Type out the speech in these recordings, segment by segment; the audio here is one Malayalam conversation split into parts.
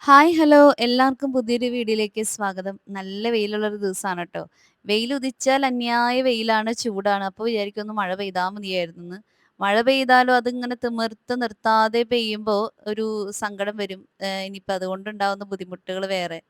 ഹായ് ഹലോ എല്ലാവർക്കും പുതിയൊരു വീഡിയോയിലേക്ക് സ്വാഗതം. നല്ല വെയിലുള്ളൊരു ദിവസമാണ് കേട്ടോ. വെയിൽ ഉദിച്ചാൽ അന്യായ വെയിലാണ്, ചൂടാണ്. അപ്പോൾ വിചാരിക്കും ഒന്ന് മഴ പെയ്താൽ മതിയായിരുന്നെന്ന്. മഴ പെയ്താലും അതിങ്ങനെ തിമിർത്ത് നിർത്താതെ പെയ്യുമ്പോൾ ഒരു സങ്കടം വരും. ഇനിയിപ്പോൾ അതുകൊണ്ടുണ്ടാവുന്ന ബുദ്ധിമുട്ടുകൾ വേറെ.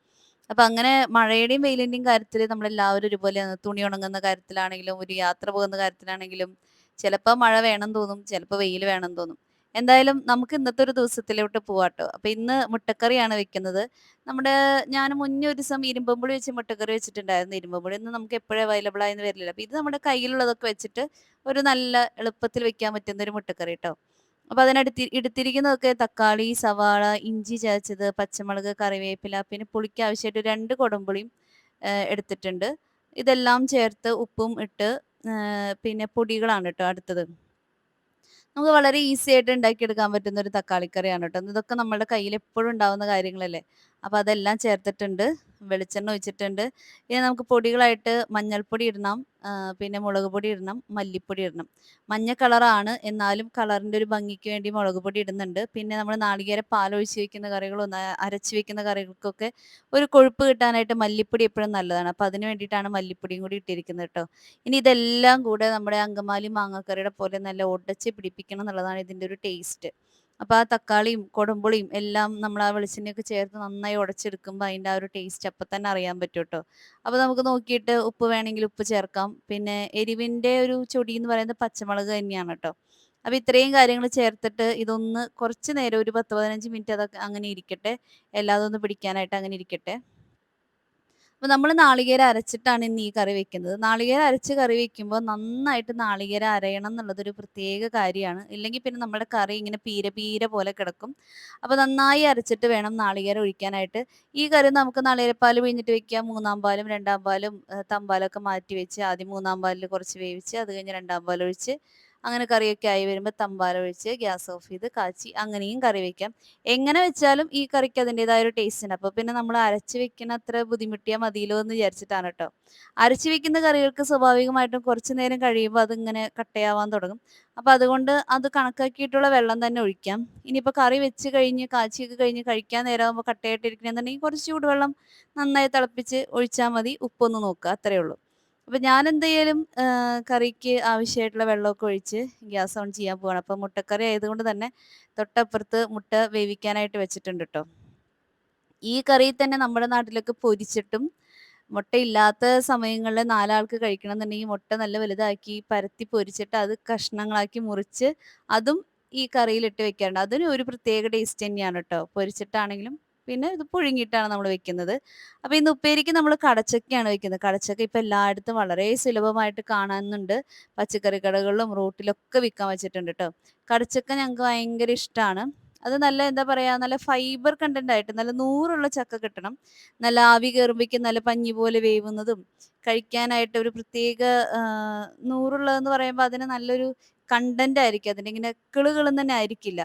അപ്പൊ അങ്ങനെ മഴയുടെയും വെയിലിന്റെയും കാര്യത്തിൽ നമ്മളെല്ലാവരും ഒരുപോലെയാണ്. തുണി ഉണങ്ങുന്ന കാര്യത്തിലാണെങ്കിലും ഒരു യാത്ര പോകുന്ന കാര്യത്തിലാണെങ്കിലും ചിലപ്പോൾ മഴ വേണം തോന്നും, ചിലപ്പോൾ വെയിൽ വേണം തോന്നും. എന്തായാലും നമുക്ക് ഇന്നത്തെ ഒരു ദിവസത്തിലോട്ട് പോവാട്ടോ. അപ്പൊ ഇന്ന് മുട്ടക്കറിയാണ് വെക്കുന്നത്. നമ്മുടെ ഞാൻ മുന്നേ ഒരു ദിവസം ഇരുമ്പുമ്പുളി വെച്ച് മുട്ടക്കറി വെച്ചിട്ടുണ്ടായിരുന്നു. ഇരുമ്പുമ്പുളി ഒന്നും നമുക്ക് എപ്പോഴും അവൈലബിൾ ആയെന്ന് വരില്ല. അപ്പൊ ഇത് നമ്മുടെ കയ്യിലുള്ളതൊക്കെ വെച്ചിട്ട് ഒരു നല്ല എളുപ്പത്തിൽ വെക്കാൻ പറ്റുന്ന ഒരു മുട്ടക്കറി ട്ടോ. അപ്പൊ എടുത്തിരിക്കുന്നതൊക്കെ തക്കാളി, സവാള, ഇഞ്ചി ചതച്ചത്, പച്ചമുളക്, കറിവേപ്പില, പിന്നെ പുളിക്ക് ആവശ്യമായിട്ട് 2 കൊടംപുളിയും എടുത്തിട്ടുണ്ട്. ഇതെല്ലാം ചേർത്ത് ഉപ്പും ഇട്ട് പിന്നെ പൊടികളാണ് ട്ടോ അടുത്തത്. നമുക്ക് വളരെ ഈസി ആയിട്ട് ഉണ്ടാക്കിയെടുക്കാൻ പറ്റുന്ന ഒരു തക്കാളിക്കറിയാണ് കേട്ടോ. ഇതൊക്കെ നമ്മുടെ കയ്യിൽ എപ്പോഴും ഉണ്ടാവുന്ന കാര്യങ്ങളല്ലേ. അപ്പൊ അതെല്ലാം ചേർത്തിട്ടുണ്ട്. വെളിച്ചെണ്ണ ഒഴിച്ചിട്ടുണ്ട്. ഇനി നമുക്ക് പൊടികളായിട്ട് മഞ്ഞൾപ്പൊടി ഇടണം, പിന്നെ മുളക് പൊടി ഇടണം, മല്ലിപ്പൊടി ഇടണം. മഞ്ഞ കളറാണ്, എന്നാലും കളറിന്റെ ഒരു ഭംഗിക്ക് വേണ്ടി മുളക് പൊടി ഇടുന്നുണ്ട്. പിന്നെ നമ്മൾ നാളികേര പാലൊഴിച്ച് വെക്കുന്ന കറികളും അരച്ച് വെക്കുന്ന കറികൾക്കൊക്കെ ഒരു കൊഴുപ്പ് കിട്ടാനായിട്ട് മല്ലിപ്പൊടി എപ്പോഴും നല്ലതാണ്. അപ്പൊ അതിന് വേണ്ടിയിട്ടാണ് മല്ലിപ്പൊടിയും കൂടി ഇട്ടിരിക്കുന്നത് കേട്ടോ. ഇനി ഇതെല്ലാം കൂടെ നമ്മുടെ അങ്കമാലി മാങ്ങാക്കറിയുടെ പോലെ നല്ല ഒടച്ച് പിടിപ്പിക്കണം എന്നുള്ളതാണ് ഇതിന്റെ ഒരു ടേസ്റ്റ്. അപ്പൊ ആ തക്കാളിയും കൊടമ്പുളിയും എല്ലാം നമ്മൾ ആ വെളിച്ചെണ്ണയൊക്കെ ചേർത്ത് നന്നായി ഉടച്ചെടുക്കുമ്പോൾ അതിന്റെ ആ ഒരു ടേസ്റ്റ് അപ്പൊ തന്നെ അറിയാൻ പറ്റും കേട്ടോ. അപ്പൊ നമുക്ക് നോക്കിയിട്ട് ഉപ്പ് വേണമെങ്കിൽ ഉപ്പ് ചേർക്കാം. പിന്നെ എരിവിന്റെ ഒരു ചൊടി എന്ന് പറയുന്നത് പച്ചമുളക് തന്നെയാണ് കേട്ടോ. അപ്പൊ ഇത്രയും കാര്യങ്ങൾ ചേർത്തിട്ട് ഇതൊന്ന് കുറച്ച് നേരം ഒരു 10-15 മിനിറ്റ് അതൊക്കെ അങ്ങനെ ഇരിക്കട്ടെ. എല്ലാതും ഒന്ന് പിടിക്കാനായിട്ട് അങ്ങനെ ഇരിക്കട്ടെ. അപ്പൊ നമ്മള് നാളികേരം അരച്ചിട്ടാണ് ഇന്ന് ഈ കറി വെക്കുന്നത്. നാളികേരം അരച്ച് കറി വെക്കുമ്പോൾ നന്നായിട്ട് നാളികേരം അരയണം എന്നുള്ളതൊരു പ്രത്യേക കാര്യമാണ്. ഇല്ലെങ്കിൽ പിന്നെ നമ്മുടെ കറി ഇങ്ങനെ പീര പീര പോലെ കിടക്കും. അപ്പൊ നന്നായി അരച്ചിട്ട് വേണം നാളികേരം ഒഴിക്കാനായിട്ട്. ഈ കറി നമുക്ക് നാളികേരപ്പാല് പിഴിഞ്ഞിട്ട് വെക്കാം. മൂന്നാം പാലും രണ്ടാം പാലും തമ്പാലൊക്കെ മാറ്റി വെച്ച് ആദ്യം മൂന്നാം പാലിൽ കുറച്ച് വേവിച്ച് അത് കഴിഞ്ഞ് രണ്ടാം പാലൊഴിച്ച് അങ്ങനെ കറിയൊക്കെ ആയി വരുമ്പോൾ തമ്പാലൊഴിച്ച് ഗ്യാസ് ഓഫ് ചെയ്ത് കാച്ചി അങ്ങനെയും കറി വെക്കാം. എങ്ങനെ വെച്ചാലും ഈ കറിക്ക് അതിൻ്റെതായ ഒരു ടേസ്റ്റ് ഉണ്ട്. അപ്പൊ പിന്നെ നമ്മൾ അരച്ച് വെക്കണ അത്ര ബുദ്ധിമുട്ടിയാൽ മതിയല്ലോ എന്ന് വിചാരിച്ചിട്ടാണ് കേട്ടോ. അരച്ച് വെക്കുന്ന കറികൾക്ക് സ്വാഭാവികമായിട്ടും കുറച്ച് നേരം കഴിയുമ്പോൾ അതിങ്ങനെ കട്ടയാവാൻ തുടങ്ങും. അപ്പൊ അതുകൊണ്ട് അത് കണക്കാക്കിയിട്ടുള്ള വെള്ളം തന്നെ ഒഴിക്കാം. ഇനിയിപ്പോൾ കറി വെച്ച് കഴിഞ്ഞ് കാച്ചിയൊക്കെ കഴിഞ്ഞ് കഴിക്കാൻ നേരമാകുമ്പോൾ കട്ടയായിട്ടിരിക്കണമെന്നുണ്ടെങ്കിൽ കുറച്ച് ചൂടുവെള്ളം നന്നായി തിളപ്പിച്ച് ഒഴിച്ചാൽ മതി. ഉപ്പൊന്ന് നോക്കുക, അത്രയേ ഉള്ളൂ. അപ്പൊ ഞാൻ എന്തായാലും കറിക്ക് ആവശ്യമായിട്ടുള്ള വെള്ളമൊക്കെ ഒഴിച്ച് ഗ്യാസ് ഓൺ ചെയ്യാൻ പോവാണ്. അപ്പൊ മുട്ടക്കറി ആയതുകൊണ്ട് തന്നെ തൊട്ടപ്പുറത്ത് മുട്ട വേവിക്കാനായിട്ട് വെച്ചിട്ടുണ്ട് ട്ടോ. ഈ കറി തന്നെ നമ്മുടെ നാട്ടിലൊക്കെ പൊരിച്ചിട്ടും മുട്ടയില്ലാത്ത സമയങ്ങളിൽ 4 ആൾക്ക് കഴിക്കണമെന്നുണ്ടെങ്കിൽ മുട്ട നല്ല വലുതാക്കി പരത്തി പൊരിച്ചിട്ട് അത് കഷ്ണങ്ങളാക്കി മുറിച്ച് അതും ഈ കറിയിലിട്ട് വെക്കാറുണ്ട്. അതിന് ഒരു പ്രത്യേക ടേസ്റ്റ് തന്നെയാണ് ട്ടോ. പൊരിച്ചിട്ടാണെങ്കിലും പിന്നെ ഇത് പുഴുങ്ങിയിട്ടാണ് നമ്മൾ വെക്കുന്നത്. അപ്പൊ ഇന്ന് ഉപ്പേരിക്ക് നമ്മൾ കടച്ചക്കയാണ് വെക്കുന്നത്. കടച്ചക്ക ഇപ്പൊ എല്ലായിടത്തും വളരെ സുലഭമായിട്ട് കാണുന്നുണ്ട്. പച്ചക്കറി കടകളിലും റോട്ടിലൊക്കെ വിൽക്കാൻ വെച്ചിട്ടുണ്ട് ട്ടോ. കടച്ചക്ക ഞങ്ങൾക്ക് ഭയങ്കര ഇഷ്ടമാണ്. അത് നല്ല എന്താ പറയാ നല്ല ഫൈബർ കണ്ടന്റ് ആയിട്ട് നല്ല നൂറുള്ള ചക്ക കിട്ടണം. നല്ല ആവി കേറുമ്പഴേക്കും നല്ല പഞ്ഞി പോലെ വേവുന്നതും കഴിക്കാനായിട്ട് ഒരു പ്രത്യേക നൂറുള്ളതെന്ന് പറയുമ്പോൾ അതിന് നല്ലൊരു കണ്ടന്റ് ആയിരിക്കും. അതിന്റെ ഇങ്ങനെ കിളുകിളുന്ന് തന്നെ ആയിരിക്കില്ല.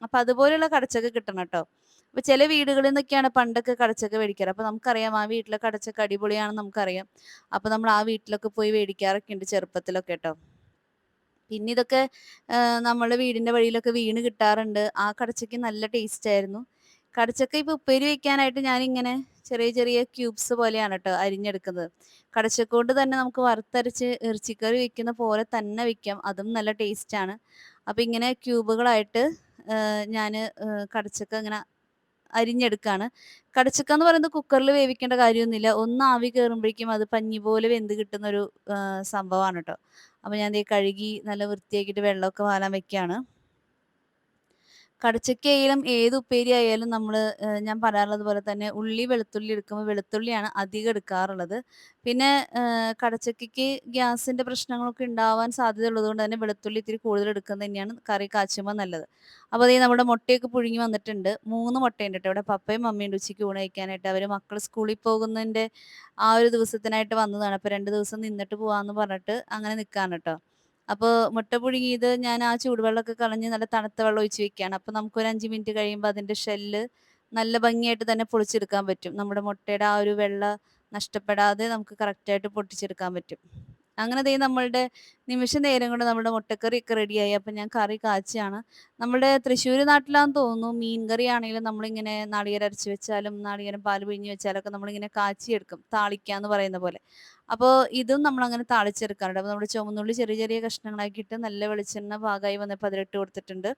അപ്പൊ അതുപോലെയുള്ള കടച്ചക്ക കിട്ടണം ട്ടോ. അപ്പൊ ചില വീടുകളിൽ നിന്നൊക്കെയാണ് പണ്ടൊക്കെ കടച്ചക്ക മേടിക്കാറ്. അപ്പൊ നമുക്കറിയാം ആ വീട്ടിലെ കടച്ചക്ക അടിപൊളിയാണെന്ന് നമുക്കറിയാം. അപ്പൊ നമ്മൾ ആ വീട്ടിലൊക്കെ പോയി മേടിക്കാറൊക്കെ ഉണ്ട് ചെറുപ്പത്തിലൊക്കെ ട്ടോ. പിന്നെ ഇതൊക്കെ നമ്മളുടെ വീടിന്റെ വഴിയിലൊക്കെ വീണ് കിട്ടാറുണ്ട്. ആ കടച്ചക്ക നല്ല ടേസ്റ്റ് ആയിരുന്നു. കടച്ചക്ക ഇപ്പൊ ഉപ്പേരി വെക്കാനായിട്ട് ഞാനിങ്ങനെ ചെറിയ ചെറിയ ക്യൂബ്സ് പോലെയാണ് ട്ടോ അരിഞ്ഞെടുക്കുന്നത്. കടച്ചക്ക കൊണ്ട് തന്നെ നമുക്ക് വറുത്തരച്ച് ഇറച്ചിക്കറി വെക്കുന്ന പോലെ തന്നെ വെക്കാം. അതും നല്ല ടേസ്റ്റാണ്. അപ്പൊ ഇങ്ങനെ ക്യൂബുകളായിട്ട് ഞാന് കടച്ചക്ക ഇങ്ങനെ അരിഞ്ഞെടുക്കാണ്. കടച്ചക്ക എന്ന് പറയുന്നത് കുക്കറിൽ വേവിക്കേണ്ട കാര്യമൊന്നുമില്ല. ഒന്ന് ആവി കേറുമ്പഴേക്കും അത് പഞ്ഞി പോലെ വെന്ത് കിട്ടുന്നൊരു സംഭവമാണ് ട്ടോ. അപ്പൊ ഞാൻ ദേ കഴുകി നല്ല വൃത്തിയാക്കിയിട്ട് വെള്ളമൊക്കെ വാലാൻ വെക്കാണ്. കടച്ചക്കയായാലും ഏത് ഉപ്പേരി ആയാലും നമ്മള് ഞാൻ പറയാറുള്ളത് പോലെ തന്നെ ഉള്ളി, വെളുത്തുള്ളി എടുക്കുമ്പോൾ വെളുത്തുള്ളിയാണ് അധികം എടുക്കാറുള്ളത്. പിന്നെ കടച്ചക്കയ്ക്ക് ഗ്യാസിന്റെ പ്രശ്നങ്ങളൊക്കെ ഉണ്ടാവാൻ സാധ്യതയുള്ളത് കൊണ്ട് തന്നെ വെളുത്തുള്ളി ഇത്തിരി കൂടുതൽ എടുക്കുന്നത് തന്നെയാണ് കറി കാച്ചുമ്പോൾ നല്ലത്. അപ്പോൾ ദേ നമ്മുടെ മുട്ടയൊക്കെ പുഴുങ്ങി വന്നിട്ടുണ്ട്. 3 മുട്ടയുണ്ട് ട്ടോ. ഇവിടെ പപ്പയും മമ്മിയുണ്ട് ഉച്ചയ്ക്ക് ഊണ് കഴിക്കാനായിട്ട്. അവര് മക്കള് സ്കൂളിൽ പോകുന്നതിന്റെ ആ ഒരു ദിവസത്തിനായിട്ട് വന്നതാണ്. അപ്പൊ 2 ദിവസം നിന്നിട്ട് പോവാന്ന് പറഞ്ഞിട്ട് അങ്ങനെ നിക്കാണ് ട്ടോ. അപ്പൊ മുട്ട പുഴുങ്ങിയത് ഞാൻ ആ ചൂടുവെള്ളമൊക്കെ കളഞ്ഞ് നല്ല തണുത്ത വെള്ളം ഒഴിച്ച് വെക്കുകയാണ്. അപ്പൊ നമുക്കൊരു 5 മിനിറ്റ് കഴിയുമ്പോൾ അതിന്റെ ഷെല്ല് നല്ല ഭംഗിയായിട്ട് തന്നെ പൊളിച്ചെടുക്കാൻ പറ്റും. നമ്മുടെ മുട്ടയുടെ ആ ഒരു വെള്ള നഷ്ടപ്പെടാതെ നമുക്ക് കറക്റ്റായിട്ട് പൊട്ടിച്ചെടുക്കാൻ പറ്റും. അങ്ങനെ ദേ നമ്മളുടെ നിമിഷ നേരം കൊണ്ട് നമ്മുടെ മുട്ടക്കറിയൊക്കെ റെഡിയായി. അപ്പം ഞാൻ കറി കാച്ചുകയാണ്. നമ്മുടെ തൃശ്ശൂർ നാട്ടിലാന്ന് തോന്നുന്നു മീൻ കറിയാണെങ്കിലും നമ്മളിങ്ങനെ നാളികേരം അരച്ച് വെച്ചാലും നാളികേരം പാല് പിഴിഞ്ഞ് വെച്ചാലൊക്കെ നമ്മളിങ്ങനെ കാച്ചിയെടുക്കും. താളിക്കാന്ന് പറയുന്ന പോലെ. അപ്പോൾ ഇതും നമ്മളങ്ങനെ താളിച്ചെടുക്കാറുണ്ട്. അപ്പോൾ നമ്മുടെ ചുവന്നുള്ളി ചെറിയ ചെറിയ കഷ്ണങ്ങളാക്കിയിട്ട് നല്ല വെളിച്ചെണ്ണ പാകമായി വന്നപ്പോൾ അതിലിട്ട് കൊടുത്തിട്ടുണ്ട്.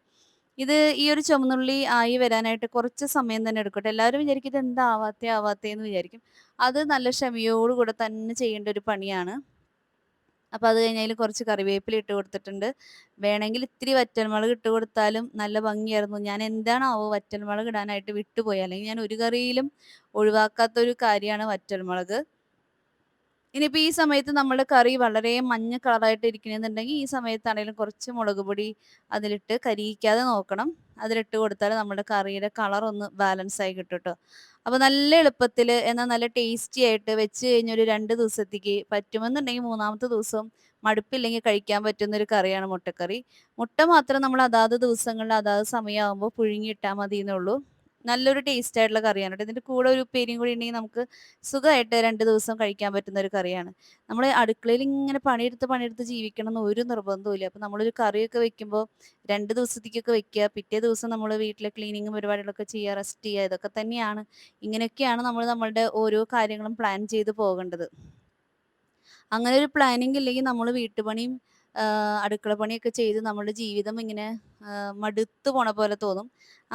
ഇത് ഈ ഒരു ചുവന്നുള്ളി ആയി വരാനായിട്ട് കുറച്ച് സമയം തന്നെ എടുക്കും ട്ടോ. എല്ലാവരും വിചാരിക്കും ഇതെന്താ ആവാത്തേന്ന് വിചാരിക്കും. അത് നല്ല ക്ഷമയോടുകൂടെ തന്നെ ചെയ്യേണ്ട ഒരു പണിയാണ്. അപ്പൊ അത് കഴിഞ്ഞ് അതില് കുറച്ച് കറിവേപ്പില ഇട്ട് കൊടുത്തിട്ടുണ്ട്. വേണമെങ്കിൽ ഇത്തിരി വറ്റൽമുളക് ഇട്ട് കൊടുത്താലും നല്ല ഭംഗിയായിരുന്നു. ഞാൻ എന്താണാവോ വറ്റൽമുളക് ഇടാനായിട്ട് വിട്ടുപോയി. അല്ലെങ്കിൽ ഞാൻ ഒരു കറിയിലും ഒഴിവാക്കാത്ത ഒരു കാര്യമാണ് വറ്റൽമുളക്. ഇനിയിപ്പോ ഈ സമയത്ത് നമ്മുടെ കറി വളരെ മഞ്ഞ കളറായിട്ട് ഇരിക്കണെന്നുണ്ടെങ്കിൽ ഈ സമയത്താണെങ്കിലും കുറച്ച് മുളക് പൊടി അതിലിട്ട് കരിയിക്കാതെ നോക്കണം. അതിലിട്ട് കൊടുത്താൽ നമ്മുടെ കറിയുടെ കളർ ഒന്ന് ബാലൻസ് ആയി കിട്ടും ട്ടോ. അപ്പൊ നല്ല എളുപ്പത്തിൽ എന്നാൽ നല്ല ടേസ്റ്റി ആയിട്ട് വെച്ച് കഴിഞ്ഞ ഒരു 2 ദിവസത്തേക്ക് പറ്റുമെന്നുണ്ടെങ്കിൽ മൂന്നാമത്തെ ദിവസം മടുപ്പില്ലെങ്കിൽ കഴിക്കാൻ പറ്റുന്ന ഒരു കറിയാണ് മുട്ടക്കറി. മുട്ട മാത്രം നമ്മൾ അതാത് ദിവസങ്ങളിൽ അതാത് സമയമാകുമ്പോൾ പുഴുങ്ങിയിട്ടാൽ മതി എന്നുള്ളൂ. നല്ലൊരു ടേസ്റ്റ് ആയിട്ടുള്ള കറിയാണ് ട്ടോ. ഇതിന്റെ കൂടെ ഒരു ഉപ്പേരിയും കൂടി ഉണ്ടെങ്കിൽ നമുക്ക് സുഖമായിട്ട് 2 ദിവസം കഴിക്കാൻ പറ്റുന്ന ഒരു കറിയാണ്. നമ്മള് അടുക്കളയിൽ ഇങ്ങനെ പണിയെടുത്ത് ജീവിക്കണം എന്ന് ഒരു നിർബന്ധവുമില്ല. അപ്പൊ നമ്മളൊരു കറിയൊക്കെ വെക്കുമ്പോൾ 2 ദിവസത്തേക്കൊക്കെ വെക്കുക. പിറ്റേ ദിവസം നമ്മള് വീട്ടിലെ ക്ലീനിങ്ങും പരിപാടികളൊക്കെ ചെയ്യുക, റെസ്റ്റ് ചെയ്യുക. ഇതൊക്കെ തന്നെയാണ്. ഇങ്ങനെയൊക്കെയാണ് നമ്മൾ നമ്മളുടെ ഓരോ കാര്യങ്ങളും പ്ലാൻ ചെയ്ത് പോകേണ്ടത്. അങ്ങനെ ഒരു പ്ലാനിങ് ഇല്ലെങ്കിൽ നമ്മള് വീട്ടുപണിയും അടുക്കള പണിയൊക്കെ ചെയ്ത് നമ്മുടെ ജീവിതം ഇങ്ങനെ മടുത്തു പോണ പോലെ തോന്നും.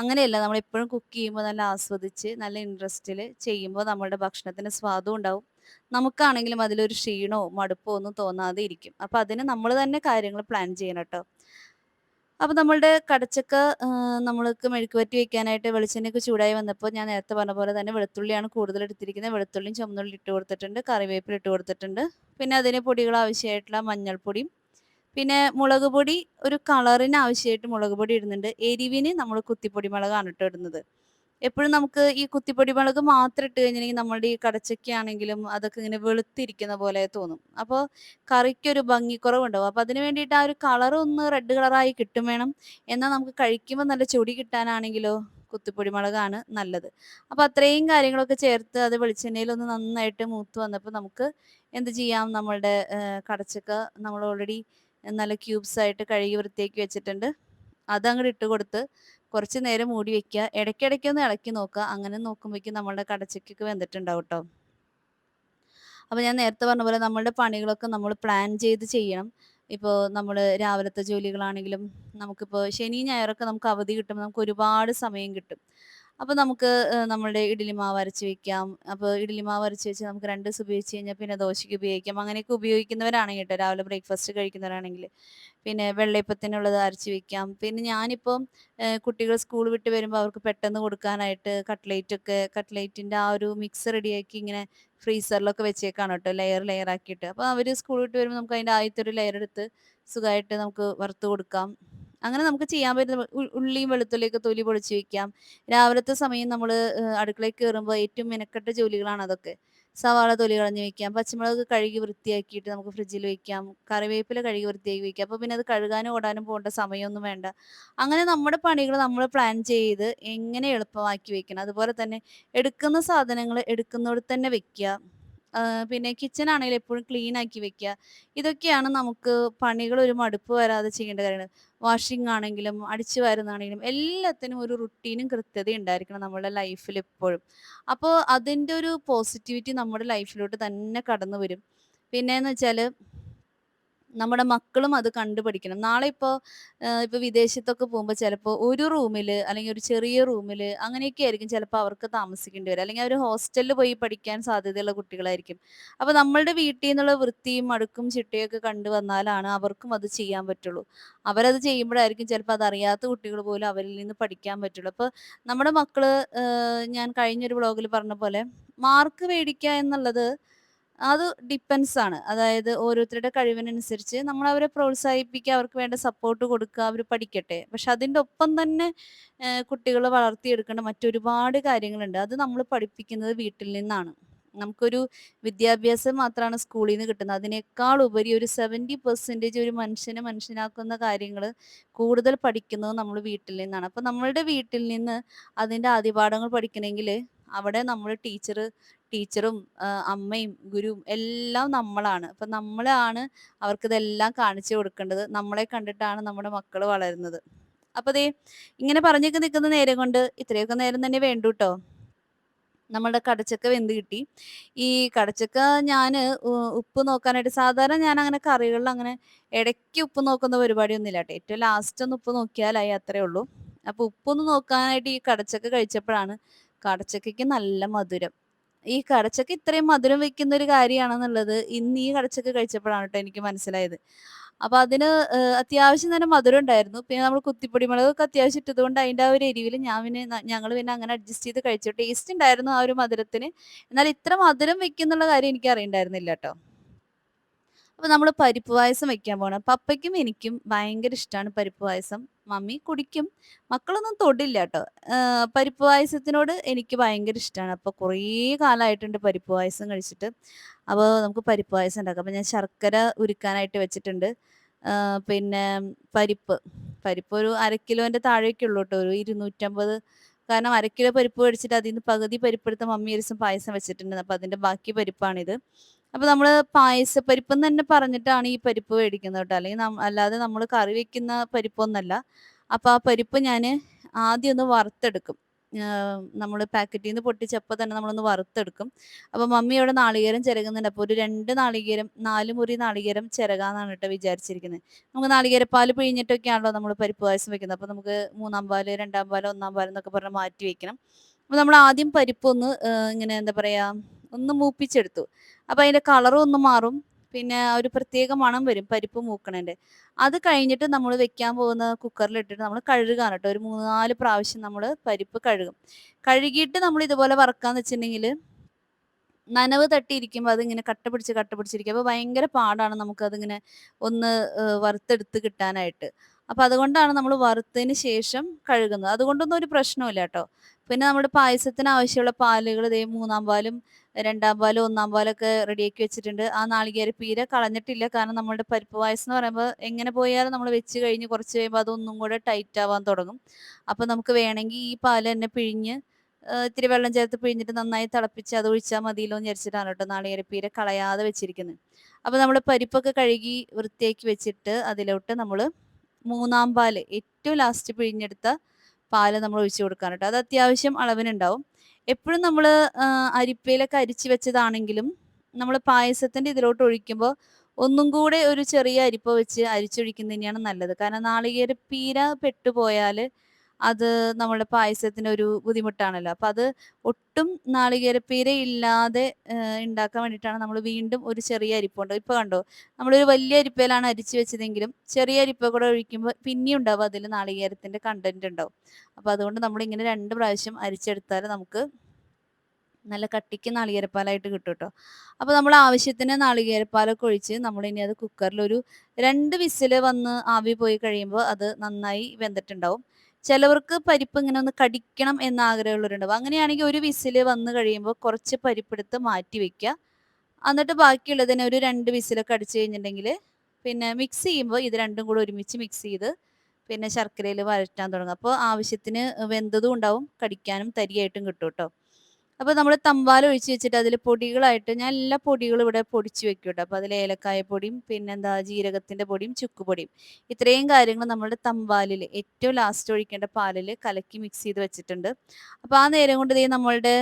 അങ്ങനെയല്ല നമ്മളെപ്പോഴും കുക്ക് ചെയ്യുമ്പോൾ നല്ല ആസ്വദിച്ച് നല്ല ഇൻട്രസ്റ്റില് ചെയ്യുമ്പോൾ നമ്മളുടെ ഭക്ഷണത്തിന് സ്വാദും ഉണ്ടാവും. നമുക്കാണെങ്കിലും അതിലൊരു ക്ഷീണമോ മടുപ്പോ ഒന്നും തോന്നാതെ ഇരിക്കും. അപ്പൊ അതിന് നമ്മൾ തന്നെ കാര്യങ്ങൾ പ്ലാൻ ചെയ്യണം ട്ടോ. അപ്പൊ നമ്മളുടെ കടച്ചക്ക നമ്മൾക്ക് മെഴുക്ക് പുരട്ടി വെക്കാനായിട്ട് വെളിച്ചെണ്ണയൊക്കെ ചൂടായി വന്നപ്പോൾ ഞാൻ നേരത്തെ പറഞ്ഞ പോലെ തന്നെ വെളുത്തുള്ളിയാണ് കൂടുതൽ എടുത്തിരിക്കുന്നത്. വെളുത്തുള്ളിയും ചുവന്നുള്ളി ഇട്ട് കൊടുത്തിട്ടുണ്ട്. കറിവേപ്പില ഇട്ട് കൊടുത്തിട്ടുണ്ട്. പിന്നെ അതിന് പൊടികൾ ആവശ്യമായിട്ടുള്ള മഞ്ഞൾപ്പൊടിയും പിന്നെ മുളക് പൊടി ഒരു കളറിന് ആവശ്യമായിട്ട് മുളക് പൊടി ഇടുന്നുണ്ട്. എരിവിന് നമ്മൾ കുത്തിപ്പൊടി മുളകാണ് ട്ടോ ഇടുന്നത്. എപ്പോഴും നമുക്ക് ഈ കുത്തിപ്പൊടി മുളക് മാത്രം ഇട്ട് കഴിഞ്ഞിട്ടുണ്ടെങ്കിൽ നമ്മുടെ ഈ കടച്ചക്കയാണെങ്കിലും അതൊക്കെ ഇങ്ങനെ വെളുത്തിരിക്കുന്ന പോലെ തോന്നും. അപ്പോൾ കറിക്കൊരു ഭംഗിക്കുറവുണ്ടാവും. അപ്പോൾ അതിന് വേണ്ടിയിട്ട് ആ ഒരു കളർ ഒന്ന് റെഡ് കളറായി കിട്ടും വേണം. എന്നാൽ നമുക്ക് കഴിക്കുമ്പോൾ നല്ല ചൊടി കിട്ടാനാണെങ്കിലോ കുത്തിപ്പൊടി മുളകാണ് നല്ലത്. അപ്പോൾ അത്രയും കാര്യങ്ങളൊക്കെ ചേർത്ത് അത് വെളിച്ചെണ്ണയിലൊന്ന് നന്നായിട്ട് മൂത്ത് വന്നപ്പോൾ നമുക്ക് എന്ത് ചെയ്യാം, നമ്മളുടെ കടച്ചക്ക നമ്മൾ ഓൾറെഡി നല്ല ക്യൂബ്സ് ആയിട്ട് കഴുകി വൃത്തിയാക്കി വെച്ചിട്ടുണ്ട്. അതങ്ങട് ഇട്ട് കൊടുത്ത് കുറച്ച് നേരം മൂടി വെക്കുക. ഇടയ്ക്കിടയ്ക്കൊന്ന് ഇളക്കി നോക്കുക. അങ്ങനെ നോക്കുമ്പോഴേക്കും നമ്മളുടെ കടച്ചക്കയൊക്കെ വെന്തിട്ടുണ്ടാവും ട്ടോ. അപ്പൊ ഞാൻ നേരത്തെ പറഞ്ഞ പോലെ നമ്മളുടെ പണികളൊക്കെ നമ്മൾ പ്ലാൻ ചെയ്ത് ചെയ്യണം. ഇപ്പോൾ നമ്മൾ രാവിലത്തെ ജോലികളാണെങ്കിലും നമുക്കിപ്പോൾ ശനി ഞായറൊക്കെ നമുക്ക് അവധി കിട്ടുമ്പോൾ നമുക്ക് ഒരുപാട് സമയം കിട്ടും. അപ്പോൾ നമുക്ക് നമ്മളുടെ ഇഡ്ഡലി മാവ് അരച്ച് വെക്കാം. അപ്പോൾ ഇഡ്ഡലി മാവ് അരച്ച് വെച്ച് നമുക്ക് 2 ദിവസം ഉപയോഗിച്ച് കഴിഞ്ഞാൽ പിന്നെ ദോശയ്ക്ക് ഉപയോഗിക്കാം. അങ്ങനെയൊക്കെ ഉപയോഗിക്കുന്നവരാണെങ്കിൽ ട്ടോ, രാവിലെ ബ്രേക്ക്ഫാസ്റ്റ് കഴിക്കുന്നവരാണെങ്കിൽ. പിന്നെ വെള്ളയപ്പത്തിനുള്ളത് അരച്ച് വെക്കാം. പിന്നെ ഞാനിപ്പം കുട്ടികൾ സ്കൂൾ വിട്ട് വരുമ്പോൾ അവർക്ക് പെട്ടെന്ന് കൊടുക്കാനായിട്ട് കട്ട്ലേറ്റിന്റെ ആ ഒരു മിക്സ് റെഡിയാക്കി ഇങ്ങനെ ഫ്രീസറിലൊക്കെ വെച്ചേക്കാണ് ട്ടോ, ലെയർ ആക്കിയിട്ട്. അപ്പോൾ അവര് സ്കൂൾ വിട്ട് വരുമ്പോൾ നമുക്ക് അതിന്റെ ആദ്യത്തെ ഒരു ലെയർ എടുത്ത് സുഖമായിട്ട് നമുക്ക് വറുത്ത് കൊടുക്കാം. അങ്ങനെ നമുക്ക് ചെയ്യാൻ പറ്റുന്ന ഉള്ളിയും വെളുത്തുള്ളിയൊക്കെ തൊലി പൊളിച്ച് വെക്കാം. രാവിലത്തെ സമയം നമ്മള് അടുക്കളയിൽ കയറുമ്പോൾ ഏറ്റവും മെനക്കെട്ട ജോലികളാണ് അതൊക്കെ. സവാള തൊലി കളഞ്ഞ് വെക്കാം. പച്ചമുളക് കഴുകി വൃത്തിയാക്കിയിട്ട് നമുക്ക് ഫ്രിഡ്ജിൽ വെക്കാം. കറിവേപ്പില കഴുകി വൃത്തിയാക്കി വെക്കാം. അപ്പോൾ പിന്നെ അത് കഴുകാനും ഓടാനും പോകേണ്ട സമയമൊന്നും വേണ്ട. അങ്ങനെ നമ്മുടെ പണികൾ നമ്മൾ പ്ലാൻ ചെയ്ത് എങ്ങനെ എളുപ്പമാക്കി വെക്കണം. അതുപോലെ തന്നെ എടുക്കുന്ന സാധനങ്ങൾ എടുക്കുന്നിടത്ത് തന്നെ വെക്കുക. പിന്നെ കിച്ചൺ ആണെങ്കിലും എപ്പോഴും ക്ലീൻ ആക്കി വെക്കുക. ഇതൊക്കെയാണ് നമുക്ക് പണികൾ ഒരു മടുപ്പ് വരാതെ ചെയ്യേണ്ട കാര്യങ്ങൾ. വാഷിംഗ് ആണെങ്കിലും അടിച്ചു വാരുന്നതാണെങ്കിലും എല്ലാത്തിനും ഒരു റുട്ടീനും കൃത്യതയും ഉണ്ടായിരിക്കണം നമ്മുടെ ലൈഫിൽ എപ്പോഴും. അപ്പോൾ അതിൻ്റെ ഒരു പോസിറ്റിവിറ്റി നമ്മുടെ ലൈഫിലോട്ട് തന്നെ കടന്നു വരും. പിന്നെന്ന് വെച്ചാല് നമ്മുടെ മക്കളും അത് കണ്ടു പഠിക്കണം. നാളെ ഇപ്പൊ വിദേശത്തൊക്കെ പോകുമ്പോൾ ചിലപ്പോൾ ഒരു റൂമില് അല്ലെങ്കിൽ ഒരു ചെറിയ റൂമില് അങ്ങനെയൊക്കെ ആയിരിക്കും ചിലപ്പോൾ അവർക്ക് താമസിക്കേണ്ടി വരിക. അല്ലെങ്കിൽ അവർ ഹോസ്റ്റലിൽ പോയി പഠിക്കാൻ സാധ്യതയുള്ള കുട്ടികളായിരിക്കും. അപ്പൊ നമ്മളുടെ വീട്ടിൽ നിന്നുള്ള വൃത്തിയും അടുക്കും ചിട്ടയൊക്കെ കണ്ടു വന്നാലാണ് അവർക്കും അത് ചെയ്യാൻ പറ്റുള്ളൂ. അവരത് ചെയ്യുമ്പോഴായിരിക്കും ചിലപ്പോൾ അതറിയാത്ത കുട്ടികൾ പോലും അവരിൽ നിന്ന് പഠിക്കാൻ പറ്റുള്ളൂ. അപ്പൊ നമ്മുടെ മക്കള് ഞാൻ കഴിഞ്ഞൊരു വ്ളോഗിൽ പറഞ്ഞ പോലെ മാർക്ക് മേടിക്കുക എന്നുള്ളത് അത് ഡിപ്പെൻസ് ആണ്. അതായത് ഓരോരുത്തരുടെ കഴിവിനനുസരിച്ച് നമ്മൾ അവരെ പ്രോത്സാഹിപ്പിക്കുക, അവർക്ക് വേണ്ട സപ്പോർട്ട് കൊടുക്കുക, അവർ പഠിക്കട്ടെ. പക്ഷെ അതിൻ്റെ ഒപ്പം തന്നെ കുട്ടികളെ വളർത്തിയെടുക്കേണ്ട മറ്റൊരുപാട് കാര്യങ്ങളുണ്ട്. അത് നമ്മൾ പഠിപ്പിക്കുന്നത് വീട്ടിൽ നിന്നാണ്. നമുക്കൊരു വിദ്യാഭ്യാസം മാത്രമാണ് സ്കൂളിൽ നിന്ന് കിട്ടുന്നത്. അതിനേക്കാൾ ഉപരി ഒരു 70% ഒരു മനുഷ്യനെ മനുഷ്യനാക്കുന്ന കാര്യങ്ങൾ കൂടുതൽ പഠിക്കുന്നത് നമ്മൾ വീട്ടിൽ നിന്നാണ്. അപ്പൊ നമ്മളുടെ വീട്ടിൽ നിന്ന് അതിൻ്റെ ആദ്യപാഠങ്ങൾ പഠിക്കണമെങ്കിൽ അവിടെ നമ്മൾ ടീച്ചറും അമ്മയും ഗുരുവും എല്ലാം നമ്മളാണ്. അപ്പൊ നമ്മളാണ് അവർക്കിതെല്ലാം കാണിച്ചു കൊടുക്കേണ്ടത്. നമ്മളെ കണ്ടിട്ടാണ് നമ്മുടെ മക്കള് വളരുന്നത്. അപ്പൊ ദേ ഇങ്ങനെ പറഞ്ഞൊക്കെ നിൽക്കുന്ന നേരം കൊണ്ട് ഇത്രയൊക്കെ നേരം തന്നെ വേണ്ടൂട്ടോ. നമ്മളുടെ കടച്ചക്ക വെന്ത് കിട്ടി. ഈ കടച്ചക്ക ഞാന് ഉപ്പ് നോക്കാനായിട്ട് സാധാരണ ഞാനങ്ങനെ കറികളിൽ അങ്ങനെ ഇടയ്ക്ക് ഉപ്പ് നോക്കുന്ന പരിപാടിയൊന്നുമില്ലാട്ടോ. ഏറ്റവും ലാസ്റ്റ് ഒന്ന് ഉപ്പ് നോക്കിയാലായി അത്രേ ഉള്ളൂ. അപ്പൊ ഉപ്പൊന്ന് നോക്കാനായിട്ട് ഈ കടച്ചക്ക കഴിച്ചപ്പോഴാണ് കടച്ചക്കയ്ക്ക് നല്ല മധുരം. ഈ കടച്ചക്ക ഇത്രയും മധുരം വെക്കുന്ന ഒരു കാര്യമാണെന്നുള്ളത് ഇന്ന് ഈ കടച്ചക്ക കഴിച്ചപ്പോഴാണ് ട്ടോ എനിക്ക് മനസ്സിലായത്. അപ്പൊ അതിന് അത്യാവശ്യം തന്നെ മധുരം ഉണ്ടായിരുന്നു. പിന്നെ നമ്മൾ കുത്തിപ്പൊടി മുളകൊക്കെ അത്യാവശ്യം ഇട്ടതുകൊണ്ട് അതിന്റെ ആ ഒരു എരിവില് ഞാൻ പിന്നെ ഞങ്ങള് പിന്നെ അങ്ങനെ അഡ്ജസ്റ്റ് ചെയ്ത് കഴിച്ചു. ടേസ്റ്റ് ഉണ്ടായിരുന്നു ആ ഒരു മധുരത്തിന്. എന്നാൽ ഇത്ര മധുരം വെക്കുന്നുള്ള കാര്യം എനിക്ക് അറിയണ്ടായിരുന്നില്ല ട്ടോ. അപ്പൊ നമ്മള് പരിപ്പ് പായസം വെക്കാൻ പോണം. പപ്പയ്ക്കും എനിക്കും ഭയങ്കര ഇഷ്ടാണ് പരിപ്പ് പായസം. മമ്മി കുടിക്കും. മക്കളൊന്നും തൊടില്ല ട്ടോ. പരിപ്പ് പായസത്തിനോട് എനിക്ക് ഭയങ്കര ഇഷ്ടാണ്. അപ്പൊ കുറേ കാലായിട്ടുണ്ട് പരിപ്പ് പായസം കഴിച്ചിട്ട്. അപ്പൊ നമുക്ക് പരിപ്പ് പായസം ഉണ്ടാക്കാം. അപ്പൊ ഞാൻ ശർക്കര ഉരുക്കാനായിട്ട് വെച്ചിട്ടുണ്ട്. പിന്നെ പരിപ്പ്. പരിപ്പ് ഒരു 1/2 കിലോന്റെ താഴേക്കെ ഉള്ളൂ ട്ടോ. ഒരു 250. കാരണം 1/2 കിലോ പരിപ്പ് മേടിച്ചിട്ട് അതിന്ന് പകുതി പരിപ്പെടുത്ത് മമ്മി ഒരു ദിവസം പായസം വെച്ചിട്ടുണ്ട്. അപ്പൊ അതിന്റെ ബാക്കി പരിപ്പാണിത്. അപ്പൊ നമ്മള് പായസപ്പരിപ്പെന്ന് തന്നെ പറഞ്ഞിട്ടാണ് ഈ പരിപ്പ് മേടിക്കുന്നത് കേട്ടോ. അല്ലെങ്കിൽ അല്ലാതെ നമ്മള് കറി വെക്കുന്ന പരിപ്പൊന്നല്ല. അപ്പൊ ആ പരിപ്പ് ഞാന് ആദ്യം ഒന്ന് വറുത്തെടുക്കും. നമ്മള് പാക്കറ്റീന്ന് പൊട്ടിച്ചപ്പോ തന്നെ നമ്മളൊന്ന് വറുത്തെടുക്കും. അപ്പൊ മമ്മി അവിടെ നാളികേരം ചിരകുന്നുണ്ട്. അപ്പൊ ഒരു 2 നാളികേരം, 4 മുറി നാളികേരം ചിരകാന്നാണ് കേട്ടോ വിചാരിച്ചിരിക്കുന്നത്. നമുക്ക് നാളികേരപ്പാല് പിഴിഞ്ഞിട്ടൊക്കെയാണല്ലോ നമ്മള് പരിപ്പ് പായസം വെക്കുന്നത്. അപ്പൊ നമുക്ക് 3-ാം പാല്, 2-ാം പാല്, 1-ാം പാല് എന്നൊക്കെ പറഞ്ഞ് മാറ്റി വെക്കണം. അപ്പൊ നമ്മൾ ആദ്യം പരിപ്പൊന്ന് ഇങ്ങനെ എന്താ പറയാ ഒന്ന് മൂപ്പിച്ചെടുത്തു. അപ്പൊ അതിന്റെ കളറും ഒന്ന് മാറും. പിന്നെ ഒരു പ്രത്യേക മണം വരും പരിപ്പ് മൂക്കണേന്റെ. അത് കഴിഞ്ഞിട്ട് നമ്മൾ വെക്കാൻ പോകുന്ന കുക്കറിലിട്ടിട്ട് നമ്മൾ കഴുകാണ് ട്ടോ. ഒരു 3, 4 പ്രാവശ്യം നമ്മള് പരിപ്പ് കഴുകും. കഴുകിയിട്ട് നമ്മൾ ഇതുപോലെ വറക്കാന്ന് വെച്ചിട്ടുണ്ടെങ്കില് നനവ് തട്ടിയിരിക്കുമ്പോ അതിങ്ങനെ കട്ട പിടിച്ചിരിക്കും. അപ്പൊ ഭയങ്കര പാടാണ് നമുക്കതിങ്ങനെ ഒന്ന് വറുത്തെടുത്ത് കിട്ടാനായിട്ട്. അപ്പൊ അതുകൊണ്ടാണ് നമ്മള് വറുത്തതിന് ശേഷം കഴുകുന്നത്. അതുകൊണ്ടൊന്നും ഒരു പ്രശ്നവുമില്ല ട്ടോ. പിന്നെ നമ്മുടെ പായസത്തിന് ആവശ്യമുള്ള പാലുകള് ദേ 3-ാം പാലും, 2-ാം പാലും, 1-ാം പാലൊക്കെ റെഡിയാക്കി വെച്ചിട്ടുണ്ട്. ആ നാളികേരപ്പീര കളഞ്ഞിട്ടില്ല. കാരണം നമ്മളുടെ പരിപ്പ് പായസം എന്ന് പറയുമ്പോ എങ്ങനെ പോയാലും നമ്മള് വെച്ച് കഴിഞ്ഞ് കുറച്ച് കഴിയുമ്പോ അതൊന്നും കൂടെ ടൈറ്റ് ആവാൻ തുടങ്ങും. അപ്പൊ നമുക്ക് വേണമെങ്കിൽ ഈ പാല് തന്നെ പിഴിഞ്ഞ് ഇത്തിരി വെള്ളം ചേർത്ത് പിഴിഞ്ഞിട്ട് നന്നായി തിളപ്പിച്ച് അത് ഒഴിച്ചാൽ മതിയല്ലോ എന്ന് വിചാരിച്ചിട്ടാണ് കേട്ടോ നാളികേരപ്പീര കളയാതെ വെച്ചിരിക്കുന്നത്. അപ്പൊ നമ്മള് പരിപ്പൊക്കെ കഴുകി വൃത്തിയാക്കി വെച്ചിട്ട് അതിലോട്ട് നമ്മള് 3-ാം പാല് ഏറ്റവും ലാസ്റ്റ് പിഴിഞ്ഞെടുത്ത പാല് നമ്മൾ ഒഴിച്ചു കൊടുക്കാണ് ട്ടോ. അത് അത്യാവശ്യം അളവിനുണ്ടാവും. എപ്പോഴും നമ്മള് അരിപ്പയിലൊക്കെ അരിച്ചു വെച്ചതാണെങ്കിലും നമ്മള് പായസത്തിന്റെ ഇതിലോട്ട് ഒഴിക്കുമ്പോൾ ഒന്നും കൂടെ ഒരു ചെറിയ അരിപ്പ വെച്ച് അരിച്ചൊഴിക്കുന്നത് തന്നെയാണ് നല്ലത്. കാരണം നാളികേരപ്പീര പെട്ടുപോയാല് അത് നമ്മുടെ പായസത്തിന് ഒരു ബുദ്ധിമുട്ടാണല്ലോ. അപ്പൊ അത് ഒട്ടും നാളികേരപ്പീര ഇല്ലാതെ ഉണ്ടാക്കാൻ വേണ്ടിയിട്ടാണ് നമ്മൾ വീണ്ടും ഒരു ചെറിയ അരിപ്പുണ്ട്. ഇപ്പൊ കണ്ടോ, നമ്മളൊരു വലിയ അരിപ്പയിലാണ് അരിച്ചു വെച്ചതെങ്കിലും ചെറിയ അരിപ്പ കൂടെ ഒഴിക്കുമ്പോൾ പിന്നെയും ഉണ്ടാവും അതിൽ നാളികേരത്തിന്റെ കണ്ടന്റ് ഉണ്ടാവും. അപ്പൊ അതുകൊണ്ട് നമ്മൾ ഇങ്ങനെ 2 പ്രാവശ്യം അരിച്ചെടുത്താൽ നമുക്ക് നല്ല കട്ടിക്ക് നാളികേരപ്പാലായിട്ട് കിട്ടും ട്ടോ. അപ്പൊ നമ്മൾ ആവശ്യത്തിന് നാളികേരപ്പാലൊക്കെ ഒഴിച്ച് നമ്മളിനി അത് കുക്കറിൽ ഒരു 2 വിസില് വന്ന് ആവി പോയി കഴിയുമ്പോൾ അത് നന്നായി വെന്തിട്ടുണ്ടാവും. ചിലവർക്ക് പരിപ്പ് ഇങ്ങനെ ഒന്ന് കടിക്കണം എന്ന് ആഗ്രഹമുള്ളവരുണ്ടാവും. അങ്ങനെയാണെങ്കിൽ ഒരു വിസില് വന്ന് കഴിയുമ്പോൾ കുറച്ച് പരിപ്പെടുത്ത് മാറ്റി വെക്കുക. എന്നിട്ട് ബാക്കിയുള്ളതിനെ ഒരു 2 വിസിലൊക്കെ അടിച്ചു കഴിഞ്ഞിട്ടുണ്ടെങ്കിൽ പിന്നെ മിക്സ് ചെയ്യുമ്പോൾ ഇത് രണ്ടും കൂടെ ഒരുമിച്ച് മിക്സ് ചെയ്ത് പിന്നെ ശർക്കരയിൽ വഴറ്റാൻ തുടങ്ങും. അപ്പോൾ ആവശ്യത്തിന് വെന്തതും ഉണ്ടാവും, കടിക്കാനും തരിയായിട്ടും കിട്ടും ട്ടോ. അപ്പൊ നമ്മള് തമ്പാല് ഒഴിച്ച് വെച്ചിട്ട് അതില് പൊടികളായിട്ട് ഞാൻ എല്ലാ പൊടികളും ഇവിടെ പൊടിച്ച് വെക്കും ട്ടോ. അപ്പൊ അതില് ഏലക്കായ പൊടിയും പിന്നെന്താ ജീരകത്തിന്റെ പൊടിയും ചുക്കുപൊടിയും ഇത്രയും കാര്യങ്ങൾ നമ്മുടെ തമ്പാലില് ഏറ്റവും ലാസ്റ്റ് ഒഴിക്കേണ്ട പാലില് കലക്കി മിക്സ് ചെയ്ത് വെച്ചിട്ടുണ്ട്. അപ്പൊ ആ നേരം കൊണ്ട് ദേ നമ്മളുടെ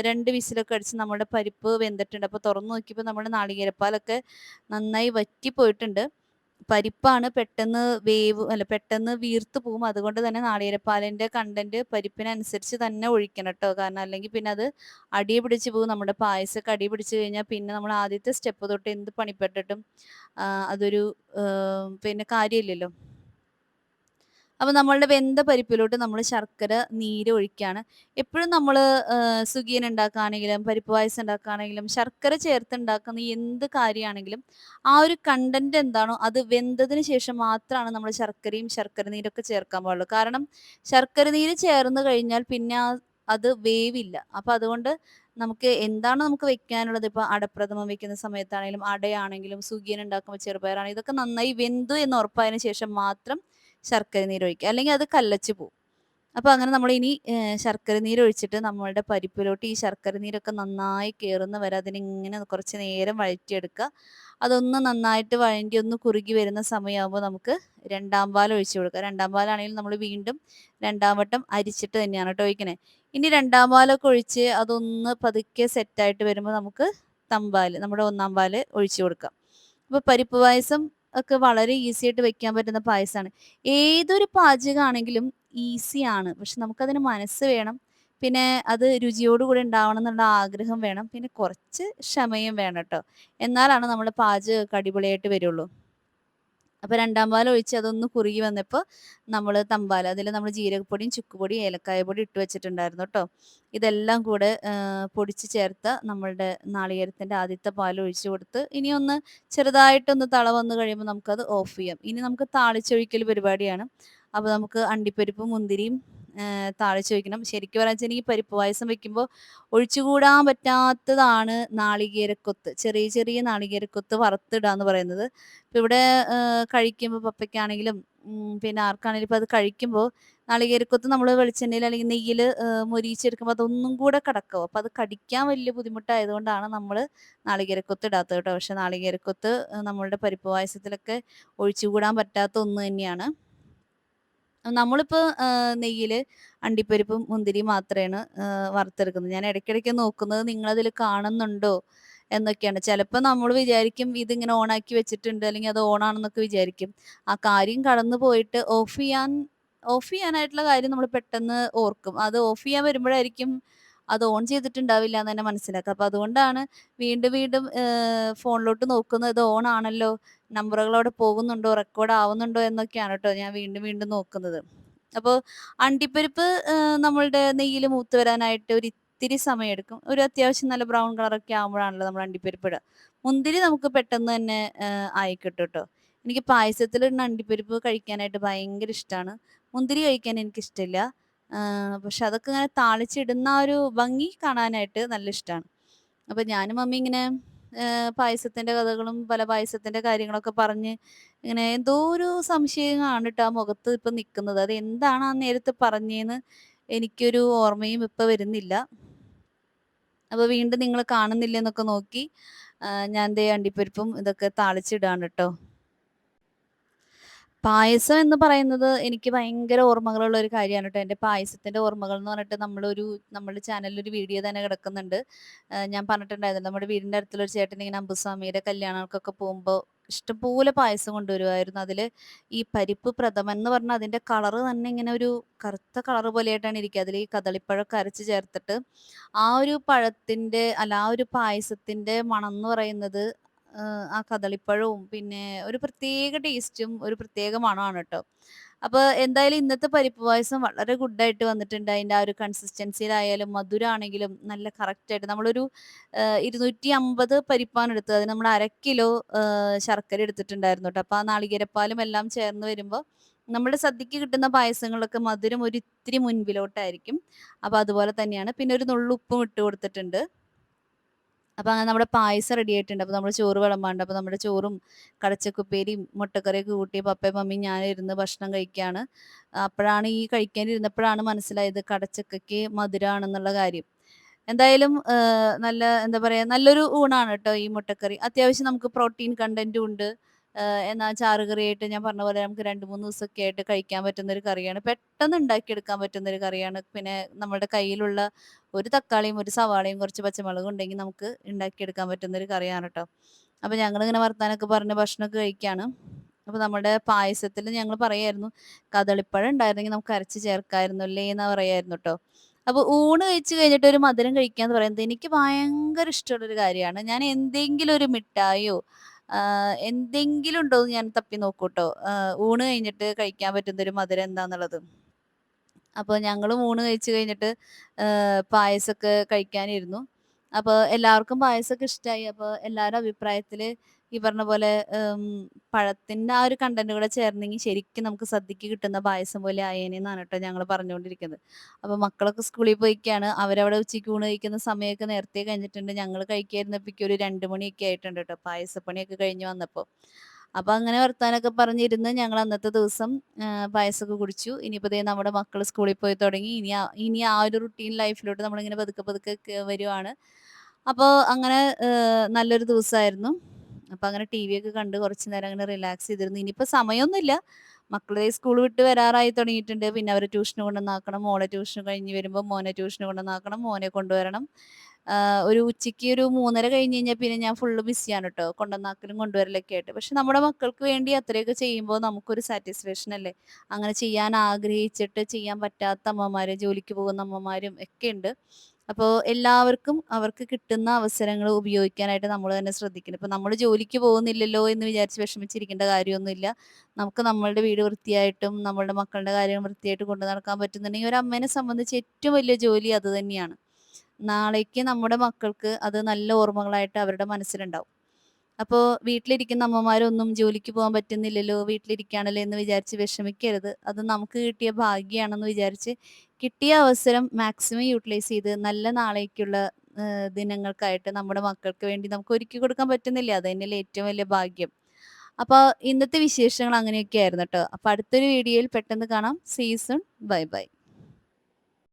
2 വിസിലൊക്കെ അടിച്ച് നമ്മുടെ പരിപ്പ് വെന്തിട്ടുണ്ട്. അപ്പൊ തുറന്നു നോക്കിയപ്പോൾ നമ്മുടെ നാളികേരപ്പാലൊക്കെ നന്നായി വറ്റി പോയിട്ടുണ്ട്. പരിപ്പാണ് പെട്ടെന്ന് പെട്ടെന്ന് വീർത്ത് പോവും. അതുകൊണ്ട് തന്നെ നാളികേരപ്പാലിന്റെ കണ്ടന്റ് പരിപ്പിനനുസരിച്ച് തന്നെ ഒഴിക്കണം ട്ടോ. കാരണം അല്ലെങ്കിൽ പിന്നെ അത് അടി പിടിച്ച് പോകും. നമ്മുടെ പായസമൊക്കെ അടി പിടിച്ച് കഴിഞ്ഞാൽ പിന്നെ നമ്മൾ ആദ്യത്തെ സ്റ്റെപ്പ് തൊട്ട് എന്ത് പണിപ്പെട്ടിട്ടും അതൊരു പിന്നെ കാര്യമില്ലല്ലോ. അപ്പൊ നമ്മളുടെ വെന്ത പരിപ്പിലോട്ട് നമ്മൾ ശർക്കര നീര് ഒഴിക്കുകയാണ്. എപ്പോഴും നമ്മൾ സുഗിയൻ ഉണ്ടാക്കുകയാണെങ്കിലും പരിപ്പ് പായസം ഉണ്ടാക്കുകയാണെങ്കിലും ശർക്കര ചേർത്ത് ഉണ്ടാക്കുന്ന എന്ത് കാര്യമാണെങ്കിലും ആ ഒരു കണ്ടന്റ് എന്താണോ അത് വെന്തതിന് ശേഷം മാത്രമാണ് നമ്മൾ ശർക്കരയും ശർക്കര നീരൊക്കെ ചേർക്കാൻ പാടുള്ളൂ. കാരണം ശർക്കര നീര് ചേർന്ന് കഴിഞ്ഞാൽ പിന്നെ അത് വേവില്ല. അപ്പൊ അതുകൊണ്ട് നമുക്ക് എന്താണ് നമുക്ക് വെക്കാനുള്ളത്, ഇപ്പൊ അടപ്രഥമൻ വെക്കുന്ന സമയത്താണെങ്കിലും അടയാണെങ്കിലും സുഗിയൻ ഉണ്ടാക്കുമ്പോൾ ചെറുപയറാണെങ്കിലും ഇതൊക്കെ നന്നായി വെന്തു എന്ന് ഉറപ്പായതിനു ശേഷം മാത്രം ശർക്കര നീരൊഴിക്കുക. അല്ലെങ്കിൽ അത് കല്ലച്ച് പോവും. അപ്പൊ അങ്ങനെ നമ്മളിനി ശർക്കര നീരൊഴിച്ചിട്ട് നമ്മളുടെ പരിപ്പിലോട്ട് ഈ ശർക്കര നീരൊക്കെ നന്നായി കേറുന്ന വരെ അതിനിങ്ങനെ കുറച്ച് നേരം വഴറ്റിയെടുക്കുക. അതൊന്ന് നന്നായിട്ട് വഴണ്ടി ഒന്ന് കുറുകി വരുന്ന സമയമാകുമ്പോൾ നമുക്ക് രണ്ടാം പാൽ ഒഴിച്ചു കൊടുക്കുക. രണ്ടാം പാലാണെങ്കിൽ നമ്മൾ വീണ്ടും രണ്ടാം വട്ടം അരിച്ചിട്ട് തന്നെയാണ് കേട്ടോ ഒഴിക്കണേ. ഇനി രണ്ടാം പാലൊക്കെ ഒഴിച്ച് അതൊന്ന് പതുക്കെ സെറ്റായിട്ട് വരുമ്പോൾ നമുക്ക് തമ്പാൽ, നമ്മുടെ ഒന്നാം പാല് ഒഴിച്ചു കൊടുക്കാം. അപ്പോൾ പരിപ്പ് പായസം ഒക്കെ വളരെ ഈസി ആയിട്ട് വെക്കാൻ പറ്റുന്ന പായസമാണ്. ഏതൊരു പാചകമാണെങ്കിലും ഈസിയാണ്. പക്ഷെ നമുക്കതിന് മനസ്സ് വേണം. പിന്നെ അത് രുചിയോടുകൂടി ഉണ്ടാവണം എന്നുള്ള ആഗ്രഹം വേണം. പിന്നെ കുറച്ച് ക്ഷമയും വേണം ട്ടോ. എന്നാലാണ് നമ്മുടെ പാചകമൊക്കെ അടിപൊളിയായിട്ട് വരുള്ളൂ. അപ്പോൾ രണ്ടാം പാൽ ഒഴിച്ച് അതൊന്ന് കുറുകി വന്നപ്പോൾ നമ്മൾ തമ്പാൽ, അതിൽ നമ്മൾ ജീരകപ്പൊടിയും ചുക്കുപൊടിയും ഏലക്കായ പൊടി ഇട്ട് വെച്ചിട്ടുണ്ടായിരുന്നു ട്ടോ. ഇതെല്ലാം കൂടെ പൊടിച്ച് ചേർത്ത നമ്മളുടെ നാളികേരത്തിൻ്റെ ആദ്യത്തെ പാൽ ഒഴിച്ച് കൊടുത്ത് ഇനി ഒന്ന് ചെറുതായിട്ടൊന്ന് തള വന്ന് കഴിയുമ്പോൾ നമുക്കത് ഓഫ് ചെയ്യാം. ഇനി നമുക്ക് താളിച്ചൊഴിക്കൽ പരിപാടിയാണ്. അപ്പോൾ നമുക്ക് അണ്ടിപ്പരിപ്പും മുന്തിരിയും താളിച്ചൊഴിക്കണം. ശരിക്കും പറഞ്ഞാൽ ഈ പരിപ്പ് പായസം വെക്കുമ്പോൾ ഒഴിച്ചുകൂടാൻ പറ്റാത്തതാണ് നാളികേരക്കൊത്ത്. ചെറിയ ചെറിയ നാളികേരക്കൊത്ത് വറുത്തിടുക എന്ന് പറയുന്നത്. ഇപ്പം ഇവിടെ കഴിക്കുമ്പോൾ പപ്പയ്ക്കാണെങ്കിലും പിന്നെ ആർക്കാണെങ്കിലും ഇപ്പം അത് കഴിക്കുമ്പോൾ നാളികേരക്കൊത്ത് നമ്മൾ വെളിച്ചെണ്ണയിൽ അല്ലെങ്കിൽ നെയ്യിൽ മൊരിയിച്ചെടുക്കുമ്പോൾ അതൊന്നും കൂടെ കിടക്കും. അപ്പോൾ അത് കടിക്കാൻ വലിയ ബുദ്ധിമുട്ടായതുകൊണ്ടാണ് നമ്മൾ നാളികേരക്കൊത്ത് ഇടാത്തത് കേട്ടോ. പക്ഷേ നാളികേരക്കൊത്ത് നമ്മളുടെ പരിപ്പ് പായസത്തിലൊക്കെ ഒഴിച്ചുകൂടാൻ പറ്റാത്ത ഒന്ന് തന്നെയാണ്. നമ്മളിപ്പോൾ നെയ്യിൽ അണ്ടിപ്പരിപ്പും മുന്തിരിയും മാത്രമാണ് വറുത്തെടുക്കുന്നത്. ഞാൻ ഇടയ്ക്കിടയ്ക്ക് നോക്കുന്നത് നിങ്ങളതിൽ കാണുന്നുണ്ടോ എന്നൊക്കെയാണ്. ചിലപ്പോൾ നമ്മൾ വിചാരിക്കും ഇതിങ്ങനെ ഓണാക്കി വെച്ചിട്ടുണ്ട് അല്ലെങ്കിൽ അത് ഓണാണെന്നൊക്കെ വിചാരിക്കും. ആ കാര്യം കടന്നു പോയിട്ട് ഓഫ് ചെയ്യാനായിട്ടുള്ള കാര്യം നമ്മൾ പെട്ടെന്ന് ഓർക്കും. അത് ഓഫ് ചെയ്യാൻ വരുമ്പോഴായിരിക്കും അത് ഓൺ ചെയ്തിട്ടുണ്ടാവില്ല എന്ന് തന്നെ മനസ്സിലാക്കുക. അപ്പോൾ അതുകൊണ്ടാണ് വീണ്ടും വീണ്ടും ഫോണിലോട്ട് നോക്കുന്നത്. ഇത് ഓൺ ആണല്ലോ, നമ്പറുകൾ അവിടെ പോകുന്നുണ്ടോ, റെക്കോർഡ് ആവുന്നുണ്ടോ എന്നൊക്കെയാണ് കേട്ടോ ഞാൻ വീണ്ടും വീണ്ടും നോക്കുന്നത്. അപ്പോൾ അണ്ടിപ്പരിപ്പ് നമ്മളുടെ നെയ്യിൽ മൂത്ത് വരാനായിട്ട് ഒരു ഇത്തിരി സമയമെടുക്കും. ഒരു അത്യാവശ്യം നല്ല ബ്രൗൺ കളറൊക്കെ ആകുമ്പോഴാണല്ലോ നമ്മൾ അണ്ടിപ്പരിപ്പ് ഇടുക. മുന്തിരി നമുക്ക് പെട്ടെന്ന് തന്നെ ആയി കിട്ടും കേട്ടോ. എനിക്ക് പായസത്തിൽ അണ്ടിപ്പരിപ്പ് കഴിക്കാനായിട്ട് ഭയങ്കര ഇഷ്ടമാണ്. മുന്തിരി കഴിക്കാൻ എനിക്കിഷ്ടമില്ല. പക്ഷെ അതൊക്കെ ഇങ്ങനെ താളിച്ചിടുന്ന ആ ഒരു ഭംഗി കാണാനായിട്ട് നല്ല ഇഷ്ടമാണ്. അപ്പോൾ ഞാനും മമ്മി ഇങ്ങനെ പായസത്തിൻ്റെ കഥകളും പല പായസത്തിൻ്റെ കാര്യങ്ങളൊക്കെ പറഞ്ഞ് ഇങ്ങനെ എന്തോ ഒരു സംശയമാണ് ട്ടോ ആ മുഖത്ത് ഇപ്പം നിൽക്കുന്നത്. അത് എന്താണ് ആ നേരത്ത് പറഞ്ഞേന്ന് എനിക്കൊരു ഓർമ്മയും ഇപ്പം വരുന്നില്ല. അപ്പോൾ വീണ്ടും നിങ്ങൾ കാണുന്നില്ലെന്നൊക്കെ നോക്കി ഞാൻ ദേ അണ്ടിപ്പരിപ്പും ഇതൊക്കെ താളിച്ചിടാണ് ട്ടോ. പായസം എന്ന് പറയുന്നത് എനിക്ക് ഭയങ്കര ഓർമ്മകളുള്ള ഒരു കാര്യമാണ് കേട്ടോ. എൻ്റെ പായസത്തിൻ്റെ ഓർമ്മകൾ എന്ന് പറഞ്ഞിട്ട് നമ്മുടെ ചാനലിൽ ഒരു വീഡിയോ തന്നെ കിടക്കുന്നുണ്ട്. ഞാൻ പറഞ്ഞിട്ടുണ്ടായിരുന്നു നമ്മുടെ വീടിൻ്റെ അടുത്തുള്ളൊരു ചേട്ടൻ ഇങ്ങനെ അമ്പുസ്വാമിയുടെ കല്യാണങ്ങൾക്കൊക്കെ പോകുമ്പോൾ ഇഷ്ടംപോലെ പായസം കൊണ്ടുവരുമായിരുന്നു. അതിൽ ഈ പരിപ്പ് പ്രഥമൻ എന്ന് പറഞ്ഞാൽ അതിൻ്റെ കളറ് തന്നെ ഇങ്ങനെ ഒരു കറുത്ത കളറ് പോലെയായിട്ടാണ് ഇരിക്കുക. അതിൽ ഈ കദളിപ്പഴമൊക്കെ അരച്ച് ചേർത്തിട്ട് ആ ഒരു പഴത്തിൻ്റെ അല്ല ആ ഒരു പായസത്തിൻ്റെ മണം എന്ന് പറയുന്നത് ആ കദളിപ്പഴവും പിന്നെ ഒരു പ്രത്യേക ടേസ്റ്റും ഒരു പ്രത്യേക മണമാണ് ട്ടോ. അപ്പൊ എന്തായാലും ഇന്നത്തെ പരിപ്പ് പായസം വളരെ ഗുഡായിട്ട് വന്നിട്ടുണ്ട്. അതിന്റെ ആ ഒരു കൺസിസ്റ്റൻസിയിലായാലും മധുരാണെങ്കിലും നല്ല കറക്റ്റായിട്ട് നമ്മളൊരു 250 പരിപ്പാണ് എടുത്തത്. അതിന് നമ്മൾ 1/2 കിലോ ശർക്കര എടുത്തിട്ടുണ്ടായിരുന്നു ട്ടോ. അപ്പൊ ആ നാളികേരപ്പാലും എല്ലാം ചേർന്ന് വരുമ്പോ നമ്മുടെ സദ്യക്ക് കിട്ടുന്ന പായസങ്ങളിലൊക്കെ മധുരം ഒരു ഇത്തിരി മുൻപിലോട്ടായിരിക്കും. അപ്പൊ അതുപോലെ തന്നെയാണ്. പിന്നെ ഒരു നുള്ള് ഉപ്പും ഇട്ട് കൊടുത്തിട്ടുണ്ട്. അപ്പൊ അങ്ങനെ നമ്മുടെ പായസം റെഡി ആയിട്ടുണ്ട്. അപ്പൊ നമ്മള് ചോറ് വിളമ്പാണ്ട്. അപ്പൊ നമ്മുടെ ചോറും കടച്ചക്കുപ്പേരിയും മുട്ടക്കറിയൊക്കെ കൂട്ടി പപ്പയും മമ്മിയും ഞാനും ഇരുന്ന് ഭക്ഷണം കഴിക്കാണ്. അപ്പഴാണ് ഈ കഴിക്കാനിരുന്നപ്പഴാണ് മനസ്സിലായത് കടച്ചക്കയ്ക്ക് മധുരാണെന്നുള്ള കാര്യം. എന്തായാലും നല്ല എന്താ പറയാ നല്ലൊരു ഊണാണ് ട്ടോ ഈ മുട്ടക്കറി. അത്യാവശ്യം നമുക്ക് പ്രോട്ടീൻ കണ്ടന്റും ഉണ്ട്. എന്നാ ചാറുകറിയായിട്ട് ഞാൻ പറഞ്ഞ പോലെ നമുക്ക് 2, 3 ദിവസമൊക്കെ ആയിട്ട് കഴിക്കാൻ പറ്റുന്ന ഒരു കറിയാണ്. പെട്ടെന്ന് ഉണ്ടാക്കിയെടുക്കാൻ പറ്റുന്ന ഒരു കറിയാണ്. പിന്നെ നമ്മുടെ കയ്യിലുള്ള ഒരു തക്കാളിയും, ഒരു സവാളയും, കുറച്ച് പച്ചമുളകും ഉണ്ടെങ്കിൽ നമുക്ക് ഉണ്ടാക്കിയെടുക്കാൻ പറ്റുന്ന ഒരു കറിയാണ് ട്ടോ. അപ്പൊ ഞങ്ങളിങ്ങനെ വർത്താനൊക്കെ പറഞ്ഞ് ഭക്ഷണമൊക്കെ കഴിക്കാണ്. അപ്പൊ നമ്മുടെ പായസത്തിൽ ഞങ്ങൾ പറയായിരുന്നു കദളിപ്പഴം ഉണ്ടായിരുന്നെങ്കിൽ നമുക്ക് അരച്ച് ചേർക്കായിരുന്നല്ലേ എന്ന് പറയായിരുന്നു ട്ടോ. അപ്പൊ ഊണ് കഴിച്ച് കഴിഞ്ഞിട്ട് ഒരു മധുരം കഴിക്കുക എന്ന് പറയുന്നത് എനിക്ക് ഭയങ്കര ഇഷ്ടമുള്ളൊരു കാര്യമാണ്. ഞാൻ എന്തെങ്കിലും ഒരു മിഠായിയോ എന്തെങ്കിലും ഉണ്ടോന്ന് ഞാൻ തപ്പി നോക്കൂട്ടോ. ഊണ് കഴിഞ്ഞിട്ട് കഴിക്കാൻ പറ്റുന്ന ഒരു മധുരം എന്താന്നുള്ളത്. അപ്പോൾ ഞങ്ങളും ഊണ് കഴിച്ച് കഴിഞ്ഞിട്ട് പായസമൊക്കെ കഴിക്കാനിരുന്നു. അപ്പോൾ എല്ലാവർക്കും പായസമൊക്കെ ഇഷ്ടമായി. അപ്പോൾ എല്ലാവരുടെ അഭിപ്രായത്തിൽ ഈ പറഞ്ഞ പോലെ പഴത്തിൻ്റെ ആ ഒരു കണ്ടന്റ് കൂടെ ചേർന്നെങ്കിൽ ശരിക്കും നമുക്ക് സദ്യക്ക് കിട്ടുന്ന പായസം പോലെ ആയേനെന്നാണ് കേട്ടോ ഞങ്ങൾ പറഞ്ഞുകൊണ്ടിരിക്കുന്നത്. അപ്പോൾ മക്കളൊക്കെ സ്കൂളിൽ പോയിക്കാണ്. അവരവിടെ ഉച്ചയ്ക്ക് ഊണ് കഴിക്കുന്ന സമയമൊക്കെ നേരത്തെ കഴിഞ്ഞിട്ടുണ്ട്. ഞങ്ങൾ കഴിക്കാനിരുന്നപ്പോഴേക്കും ഒരു 2 മണിയൊക്കെ ആയിട്ടുണ്ട് കേട്ടോ പായസപ്പണിയൊക്കെ കഴിഞ്ഞ് വന്നപ്പോൾ. അപ്പൊ അങ്ങനെ വർത്താനൊക്കെ പറഞ്ഞിരുന്ന് ഞങ്ങൾ അന്നത്തെ ദിവസം പായസമൊക്കെ കുടിച്ചു. ഇനിയിപ്പോ ദേ നമ്മുടെ മക്കള് സ്കൂളിൽ പോയി തുടങ്ങി. ഇനി ആ ഒരു റുട്ടീൻ ലൈഫിലോട്ട് നമ്മളിങ്ങനെ പതുക്കെ പതുക്കെ വരുവാണ്. അപ്പോ അങ്ങനെ നല്ലൊരു ദിവസമായിരുന്നു. അപ്പൊ അങ്ങനെ ടി.വി ഒക്കെ കണ്ട് കുറച്ച് നേരം അങ്ങനെ റിലാക്സ് ചെയ്തിരുന്നു. ഇനിയിപ്പോ സമയമൊന്നുമില്ല. മക്കള് സ്കൂൾ വിട്ട് വരാറായി തുടങ്ങിയിട്ടുണ്ട്. പിന്നെ അവരെ ട്യൂഷന് കൊണ്ടുവന്നാക്കണം. മോളെ ട്യൂഷൻ കഴിഞ്ഞ് വരുമ്പോൾ മോനെ ട്യൂഷന് കൊണ്ടുവന്നാക്കണം. മോനെ കൊണ്ടുവരണം. ഒരു ഉച്ചയ്ക്ക് ഒരു 3:30 കഴിഞ്ഞ് കഴിഞ്ഞാൽ പിന്നെ ഞാൻ ഫുള്ള് ബിസിയാണ് ട്ടോ. കൊണ്ടുവന്നാക്കലും കൊണ്ടുവരലൊക്കെ ആയിട്ട്. പക്ഷെ നമ്മുടെ മക്കൾക്ക് വേണ്ടി അത്രയൊക്കെ ചെയ്യുമ്പോൾ നമുക്കൊരു സാറ്റിസ്ഫാക്ഷൻ അല്ലേ. അങ്ങനെ ചെയ്യാൻ ആഗ്രഹിച്ചിട്ട് ചെയ്യാൻ പറ്റാത്ത അമ്മമാര്, ജോലിക്ക് പോകുന്ന അമ്മമാരും ഒക്കെയുണ്ട്. അപ്പോ എല്ലാവർക്കും അവർക്ക് കിട്ടുന്ന അവസരങ്ങൾ ഉപയോഗിക്കാനായിട്ട് നമ്മൾ തന്നെ ശ്രദ്ധിക്കണം. ഇപ്പൊ നമ്മള് ജോലിക്ക് പോകുന്നില്ലല്ലോ എന്ന് വിചാരിച്ച് വിഷമിച്ചിരിക്കേണ്ട കാര്യമൊന്നുമില്ല. നമുക്ക് നമ്മളുടെ വീട് വൃത്തിയായിട്ടും നമ്മളുടെ മക്കളുടെ കാര്യം വൃത്തിയായിട്ട് കൊണ്ടു നടക്കാൻ പറ്റുന്നുണ്ടെങ്കിൽ ഒരു അമ്മേനെ സംബന്ധിച്ച് ഏറ്റവും വലിയ ജോലി അത് തന്നെയാണ്. നാളേക്ക് നമ്മുടെ മക്കൾക്ക് അത് നല്ല ഓർമ്മകളായിട്ട് അവരുടെ മനസ്സിലുണ്ടാവും. അപ്പോ വീട്ടിലിരിക്കുന്ന അമ്മമാരൊന്നും ജോലിക്ക് പോകാൻ പറ്റുന്നില്ലല്ലോ, വീട്ടിലിരിക്കുകയാണല്ലോ എന്ന് വിചാരിച്ച് വിഷമിക്കരുത്. അത് നമുക്ക് കിട്ടിയ ഭാഗ്യാണെന്ന് വിചാരിച്ച് കിട്ടിയ അവസരം മാക്സിമം യൂട്ടിലൈസ് ചെയ്ത് നല്ല നാളേക്കുള്ള ദിനങ്ങൾക്കായിട്ട് നമ്മുടെ മക്കൾക്ക് വേണ്ടി നമുക്ക് ഒരുക്കി കൊടുക്കാൻ പറ്റുന്നില്ലേ, അത് തന്നെയല്ലേ ഏറ്റവും വലിയ ഭാഗ്യം. അപ്പൊ ഇന്നത്തെ വിശേഷങ്ങൾ അങ്ങനെയൊക്കെ ആയിരുന്നു ട്ടോ. അപ്പൊ അടുത്തൊരു വീഡിയോയിൽ പെട്ടെന്ന് കാണാം. See you soon. Bye by.